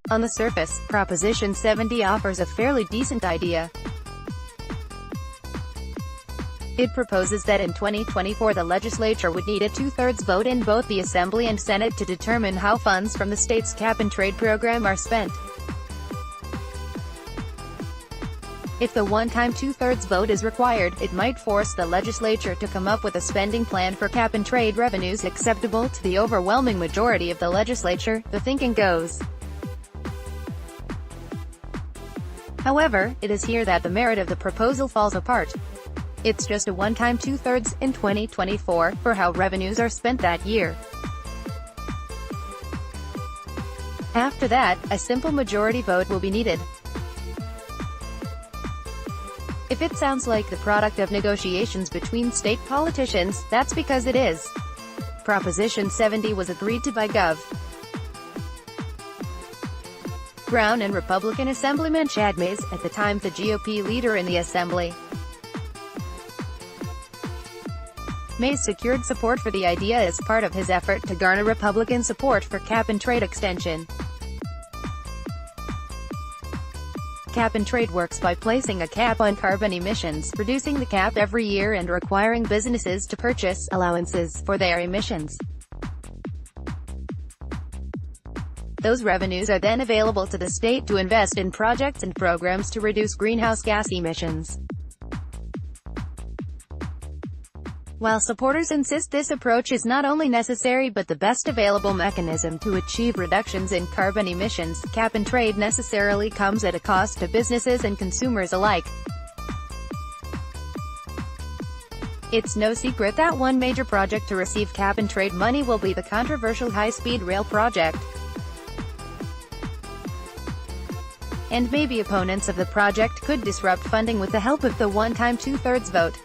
On the surface, Proposition 70 offers a fairly decent idea. It proposes that in 2024 the legislature would need a two-thirds vote in both the Assembly and Senate to determine how funds from the state's cap-and-trade program are spent. If the one-time two-thirds vote is required, it might force the legislature to come up with a spending plan for cap-and-trade revenues acceptable to the overwhelming majority of the legislature, the thinking goes. However, it is here that the merit of the proposal falls apart. It's just a one-time two-thirds, in 2024, for how revenues are spent that year. After that, a simple majority vote will be needed. If it sounds like the product of negotiations between state politicians, that's because it is. Proposition 70 was agreed to by Gov. Brown and Republican Assemblyman Chad Mays, at the time the GOP leader in the Assembly. Mays secured support for the idea as part of his effort to garner Republican support for cap-and-trade extension. Cap-and-trade works by placing a cap on carbon emissions, reducing the cap every year and requiring businesses to purchase allowances for their emissions. Those revenues are then available to the state to invest in projects and programs to reduce greenhouse gas emissions. While supporters insist this approach is not only necessary but the best available mechanism to achieve reductions in carbon emissions, cap-and-trade necessarily comes at a cost to businesses and consumers alike. It's no secret that one major project to receive cap-and-trade money will be the controversial high-speed rail project. And maybe opponents of the project could disrupt funding with the help of the one-time two-thirds vote.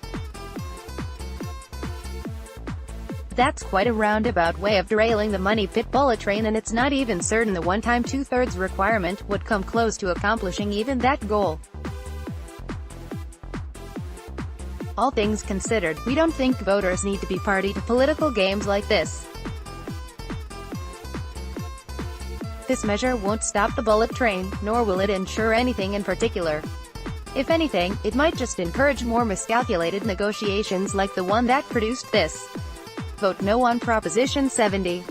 That's quite a roundabout way of derailing the money pit bullet train, and it's not even certain the one-time two-thirds requirement would come close to accomplishing even that goal. All things considered, we don't think voters need to be party to political games like this. This measure won't stop the bullet train, nor will it ensure anything in particular. If anything, it might just encourage more miscalculated negotiations like the one that produced this. Vote no on Proposition 70.